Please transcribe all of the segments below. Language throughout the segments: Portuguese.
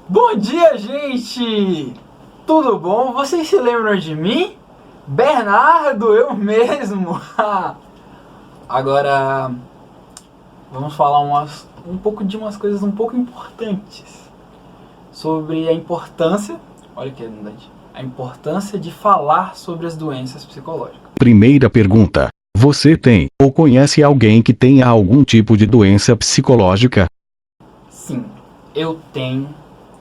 Bom dia, gente! Tudo bom? Vocês se lembram de mim? Bernardo, eu mesmo! Agora, vamos falar um pouco de umas coisas um pouco importantes. Sobre a importância, olha que redundante, a importância de falar sobre as doenças psicológicas. Primeira pergunta. Você tem ou conhece alguém que tenha algum tipo de doença psicológica? Sim, eu tenho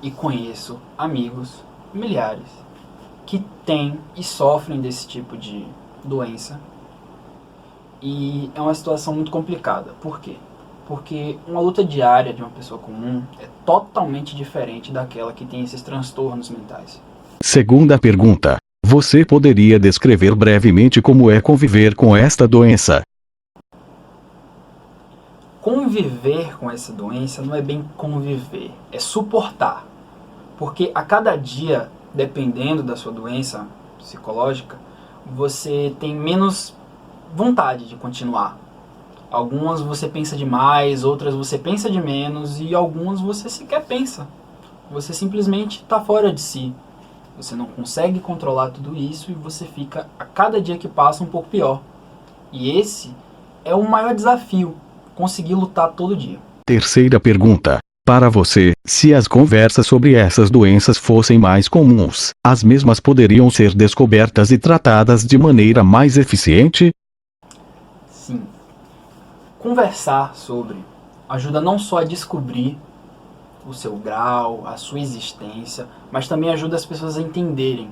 e conheço amigos, familiares, que têm e sofrem desse tipo de doença. E é uma situação muito complicada. Por quê? Porque uma luta diária de uma pessoa comum é totalmente diferente daquela que tem esses transtornos mentais. Segunda pergunta. Você poderia descrever brevemente como é conviver com esta doença? Conviver com essa doença não é bem conviver, é suportar. Porque a cada dia, dependendo da sua doença psicológica, você tem menos vontade de continuar. Algumas você pensa demais, outras você pensa de menos e algumas você sequer pensa. Você simplesmente está fora de si. Você não consegue controlar tudo isso e você fica, a cada dia que passa, um pouco pior. E esse é o maior desafio, conseguir lutar todo dia. Terceira pergunta. Para você, se as conversas sobre essas doenças fossem mais comuns, as mesmas poderiam ser descobertas e tratadas de maneira mais eficiente? Sim. Conversar sobre ajuda não só a descobrir o seu grau, a sua existência, mas também ajuda as pessoas a entenderem.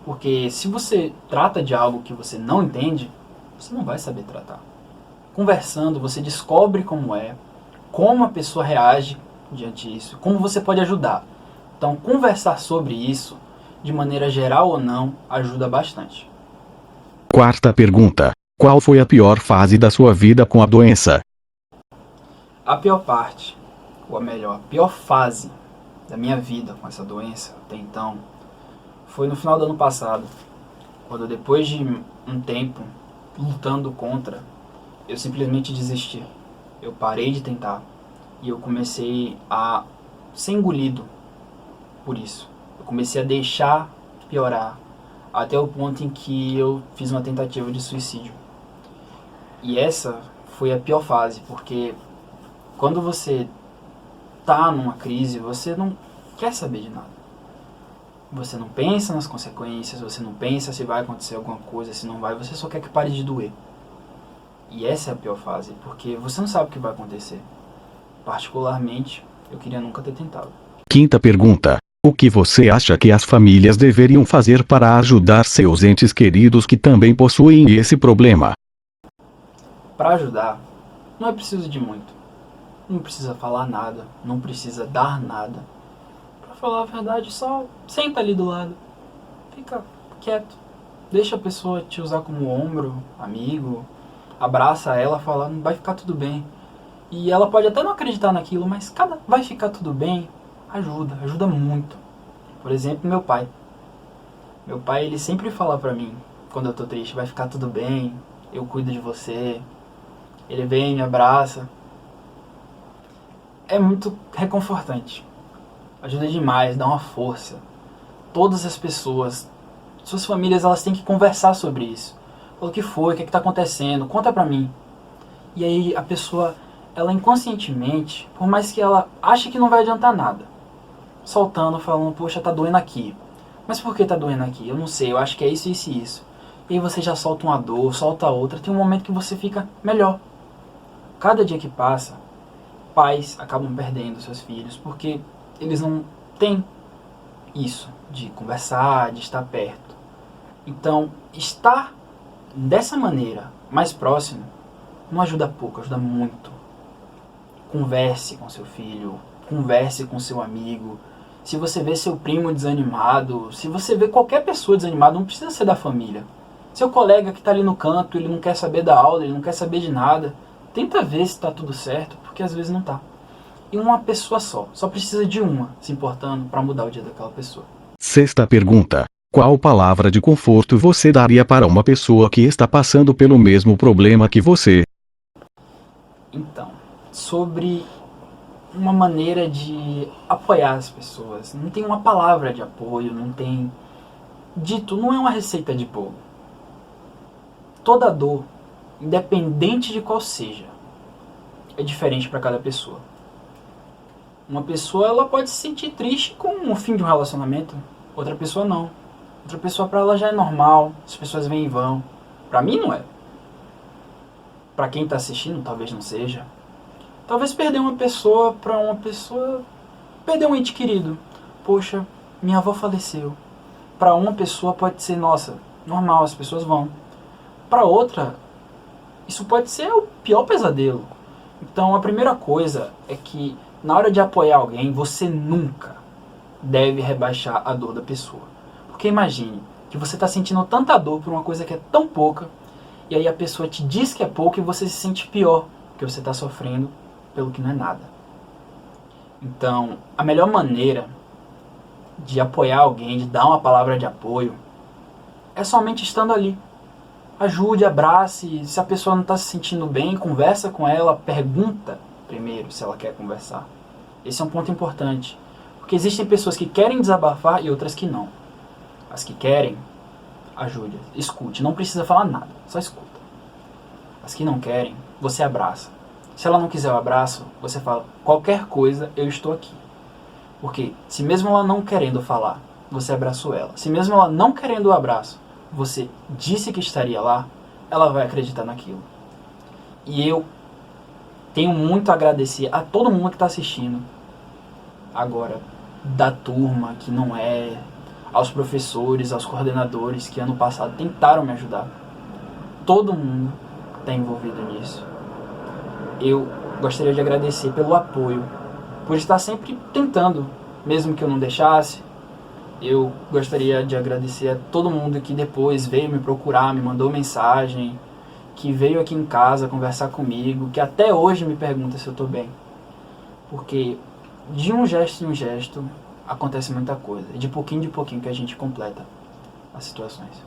Porque se você trata de algo que você não entende, você não vai saber tratar. Conversando, você descobre como a pessoa reage diante disso, como você pode ajudar. Então, conversar sobre isso, de maneira geral ou não, ajuda bastante. Quarta pergunta. Qual foi a pior fase da sua vida com a doença? A pior parte, ou melhor, a pior fase da minha vida com essa doença até então, foi no final do ano passado, quando depois de um tempo lutando contra, eu simplesmente desisti. Eu parei de tentar e eu comecei a ser engolido por isso. Eu comecei a deixar piorar até o ponto em que eu fiz uma tentativa de suicídio. E essa foi a pior fase, porque quando você tá numa crise, você não quer saber de nada. Você não pensa nas consequências, você não pensa se vai acontecer alguma coisa, se não vai, você só quer que pare de doer. E essa é a pior fase, porque você não sabe o que vai acontecer. Particularmente, eu queria nunca ter tentado. Quinta pergunta. O que você acha que as famílias deveriam fazer para ajudar seus entes queridos que também possuem esse problema? Para ajudar, não é preciso de muito. Não precisa falar nada, não precisa dar nada. Para falar a verdade, só senta ali do lado. Fica quieto. Deixa a pessoa te usar como ombro, amigo. Abraça ela falando, vai ficar tudo bem. E ela pode até não acreditar naquilo, mas cada vai ficar tudo bem ajuda muito. Por exemplo, meu pai. Meu pai, ele sempre fala pra mim, quando eu tô triste, vai ficar tudo bem, eu cuido de você. Ele vem, me abraça. É muito reconfortante. Ajuda demais, dá uma força. Todas as pessoas, suas famílias, elas têm que conversar sobre isso. Fala, o que foi, o que tá acontecendo, conta pra mim. E aí a pessoa, ela inconscientemente, por mais que ela ache que não vai adiantar nada, soltando, falando, poxa, tá doendo aqui. Mas por que tá doendo aqui? Eu não sei, eu acho que é isso, isso e isso. E aí você já solta uma dor, solta outra, tem um momento que você fica melhor. Cada dia que passa, pais acabam perdendo seus filhos, porque eles não têm isso, de conversar, de estar perto. Então, estar dessa maneira, mais próximo, não ajuda pouco, ajuda muito. Converse com seu filho, converse com seu amigo. Se você vê seu primo desanimado, se você vê qualquer pessoa desanimada, não precisa ser da família. Seu colega que está ali no canto, ele não quer saber da aula, ele não quer saber de nada. Tenta ver se está tudo certo, porque às vezes não está. E uma pessoa só precisa de uma se importando para mudar o dia daquela pessoa. Sexta pergunta. Qual palavra de conforto você daria para uma pessoa que está passando pelo mesmo problema que você? Então, sobre uma maneira de apoiar as pessoas. Não tem uma palavra de apoio, não tem dito, não é uma receita de bolo. Toda dor, independente de qual seja, é diferente para cada pessoa. Uma pessoa ela pode se sentir triste com o fim de um relacionamento, outra pessoa não. Outra pessoa para ela já é normal, as pessoas vêm e vão. Para mim não é. Para quem está assistindo talvez não seja. Talvez perder uma pessoa para uma pessoa, perder um ente querido. Poxa, minha avó faleceu. Para uma pessoa pode ser, nossa, normal, as pessoas vão. Para outra, isso pode ser o pior pesadelo. Então a primeira coisa é que na hora de apoiar alguém, você nunca deve rebaixar a dor da pessoa. Porque imagine que você está sentindo tanta dor por uma coisa que é tão pouca, e aí a pessoa te diz que é pouco e você se sente pior, porque você está sofrendo pelo que não é nada. Então, a melhor maneira de apoiar alguém, de dar uma palavra de apoio, é somente estando ali. Ajude, abrace, se a pessoa não está se sentindo bem, conversa com ela, pergunta primeiro se ela quer conversar. Esse é um ponto importante, porque existem pessoas que querem desabafar e outras que não. As que querem, ajude, escute, não precisa falar nada, só escuta. As que não querem, você abraça. Se ela não quiser o abraço, você fala, qualquer coisa, eu estou aqui. Porque se mesmo ela não querendo falar, você abraçou ela. Se mesmo ela não querendo o abraço, você disse que estaria lá, ela vai acreditar naquilo. E eu tenho muito a agradecer a todo mundo que está assistindo. Agora, da turma que não é, aos professores, aos coordenadores que ano passado tentaram me ajudar. Todo mundo está envolvido nisso. Eu gostaria de agradecer pelo apoio, por estar sempre tentando, mesmo que eu não deixasse. Eu gostaria de agradecer a todo mundo que depois veio me procurar, me mandou mensagem, que veio aqui em casa conversar comigo, que até hoje me pergunta se eu estou bem. Porque de um gesto em um gesto acontece muita coisa, e de pouquinho que a gente completa as situações.